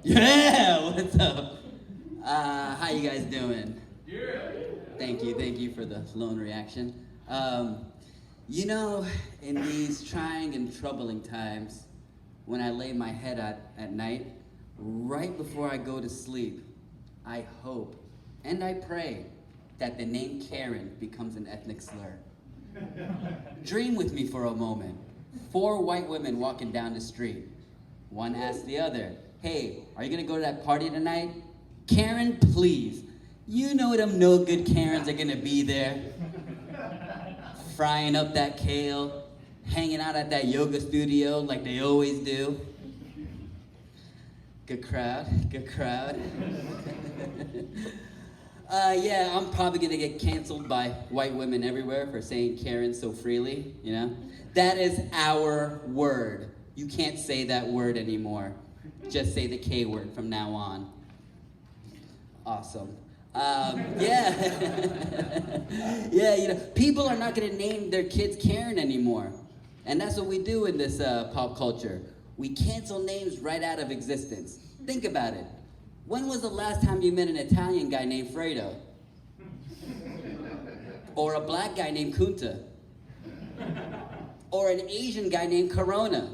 Yeah, what's up? How you guys doing? Thank you for the lone reaction. Um, in these trying and troubling times, when I lay my head at night, right before I go to sleep, I hope and I pray that the name Karen becomes an ethnic slur. Dream with me for a moment. Four white women walking down the street. One asks the other, "Hey, are you gonna go to that party tonight?" "Karen, please. You know them no good Karens are gonna be there. Frying up that kale, hanging out at that yoga studio like they always do." Good crowd, good crowd. Yeah, I'm probably gonna get canceled by white women everywhere for saying Karen so freely, you know? That is our word. You can't say that word anymore. Just say the K word from now on. Awesome. Yeah. Yeah, people are not gonna name their kids Karen anymore. And that's what we do in this pop culture. We cancel names right out of existence. Think about it. When was the last time you met an Italian guy named Fredo? Or a black guy named Kunta? Or an Asian guy named Corona?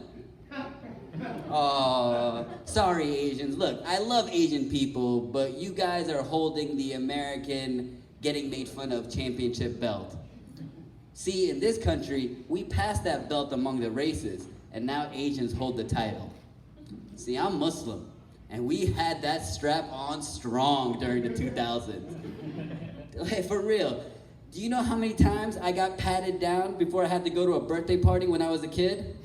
Oh, sorry Asians. Look, I love Asian people, but you guys are holding the American getting made fun of championship belt. See, in this country, we passed that belt among the races, and now Asians hold the title. See, I'm Muslim, and we had that strap on strong during the 2000s. Hey, for real, do you know how many times I got patted down before I had to go to a birthday party when I was a kid?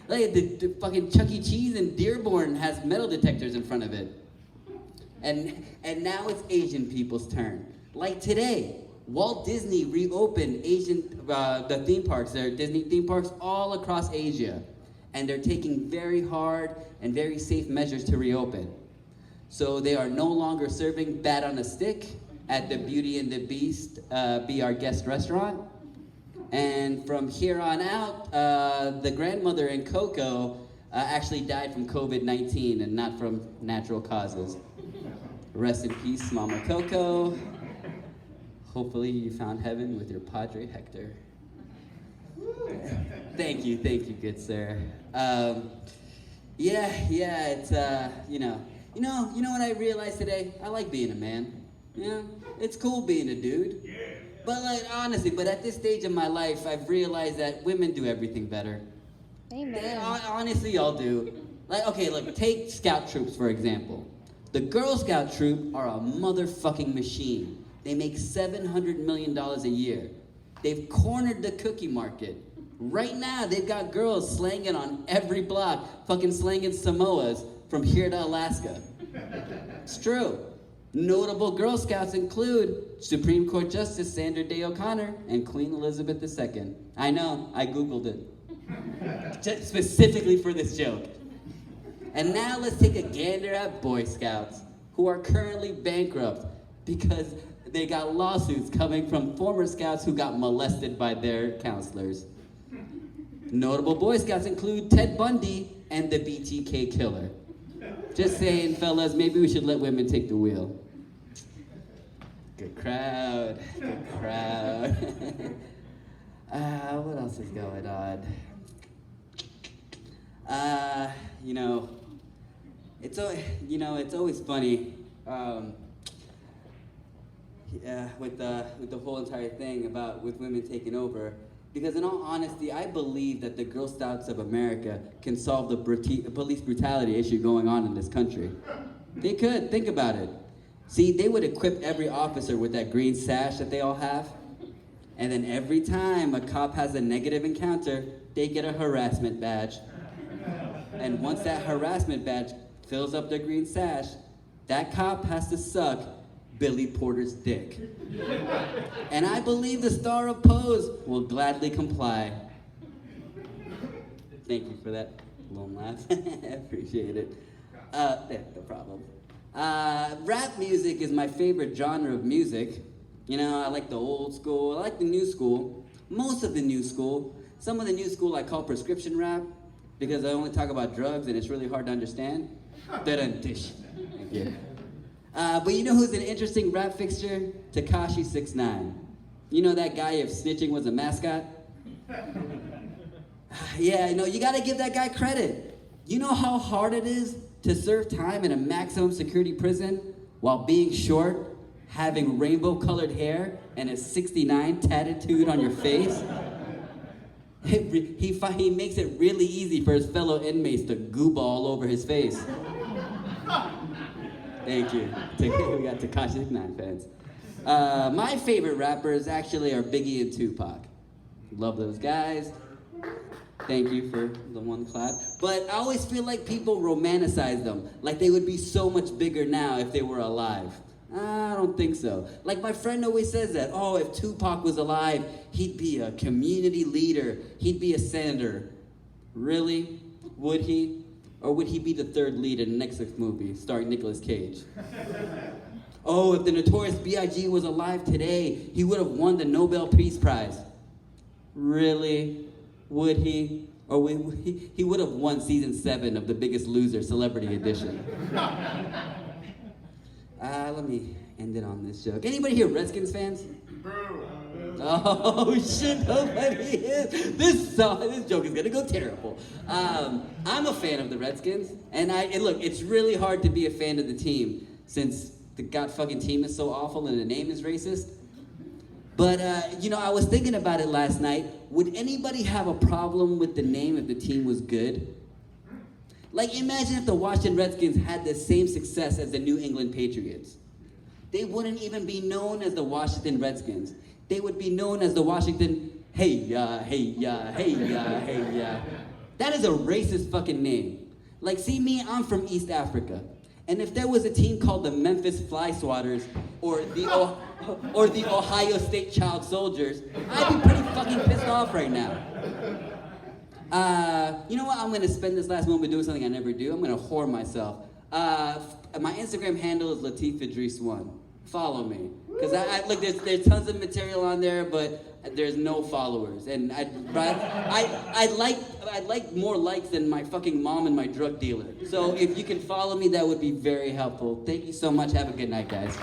Like, the fucking Chuck E. Cheese in Dearborn has metal detectors in front of it. And now it's Asian people's turn. Like today, Walt Disney reopened the theme parks, their Disney theme parks all across Asia. And they're taking very hard and very safe measures to reopen. So they are no longer serving bat on a stick at the Beauty and the Beast Be Our Guest restaurant. And from here on out, the grandmother in Coco actually died from COVID-19 and not from natural causes. Rest in peace, Mama Coco. Hopefully you found heaven with your Padre Hector. Thank you, good sir. Yeah, it's you know what I realized today? I like being a man. It's cool being a dude. But honestly, at this stage of my life, I've realized that women do everything better. Amen. Honestly, y'all do. Take Scout Troops, for example. The Girl Scout Troop are a motherfucking machine. They make $700 million a year. They've cornered the cookie market. Right now, they've got girls slanging on every block, fucking slanging Samoas from here to Alaska. It's true. Notable Girl Scouts include Supreme Court Justice Sandra Day O'Connor and Queen Elizabeth II. I know, I Googled it. Just specifically for this joke. And now let's take a gander at Boy Scouts, who are currently bankrupt because they got lawsuits coming from former Scouts who got molested by their counselors. Notable Boy Scouts include Ted Bundy and the BTK killer. Just saying, fellas, maybe we should let women take the wheel. Good crowd, good crowd. What else is going on? It's always funny with the whole entire thing with women taking over. Because in all honesty, I believe that the Girl Scouts of America can solve the police brutality issue going on in this country. They could, think about it. See, they would equip every officer with that green sash that they all have. And then every time a cop has a negative encounter, they get a harassment badge. And once that harassment badge fills up their green sash, that cop has to suck Billy Porter's dick. And I believe the star of Pose will gladly comply. Thank you for that lone laugh. I appreciate it. No problem. Rap music is my favorite genre of music. I like the old school, I like the new school, most of the new school. Some of the new school I call prescription rap because I only talk about drugs and it's really hard to understand. Dun-dun-dish. Thank you. But you know who's an interesting rap fixture? Tekashi 6ix9ine. You know that guy if snitching was a mascot? Yeah, you know, you gotta give that guy credit. You know how hard it is to serve time in a maximum security prison while being short, having rainbow-colored hair, and a 69 tattooed on your face? He makes it really easy for his fellow inmates to gooba all over his face. Thank you. We got Tekashi 6ix9ine fans. My favorite rappers actually are Biggie and Tupac. Love those guys. Thank you for the one clap. But I always feel like people romanticize them, like they would be so much bigger now if they were alive. I don't think so. Like my friend always says that, oh, if Tupac was alive, he'd be a community leader, he'd be a senator. Really? Would he? Or would he be the third lead in the next movie starring Nicolas Cage? Oh, if the Notorious B.I.G. was alive today, he would have won the Nobel Peace Prize. Really? Would he? Or he would have won season 7 of The Biggest Loser, Celebrity Edition. Let me end it on this joke. Anybody here Redskins fans? Oh shit, nobody is. This joke is gonna go terrible. I'm a fan of the Redskins, and look, it's really hard to be a fan of the team since the god fucking team is so awful and the name is racist. But you know, I was thinking about it last night. Would anybody have a problem with the name if the team was good? Like, imagine if the Washington Redskins had the same success as the New England Patriots. They wouldn't even be known as the Washington Redskins. They would be known as the Washington, hey ya, hey ya, hey ya, hey ya. That is a racist fucking name. Like, see me, I'm from East Africa. And if there was a team called the Memphis Fly Swatters or the Ohio State Child Soldiers, I'd be pretty fucking pissed off right now. You know what? I'm gonna spend this last moment doing something I never do. I'm gonna whore myself. My Instagram handle is Latif Idris 1. Follow me, cause I look. There's tons of material on there, but there's no followers, and I'd like more likes than my fucking mom and my drug dealer. So if you can follow me, that would be very helpful. Thank you so much. Have a good night, guys.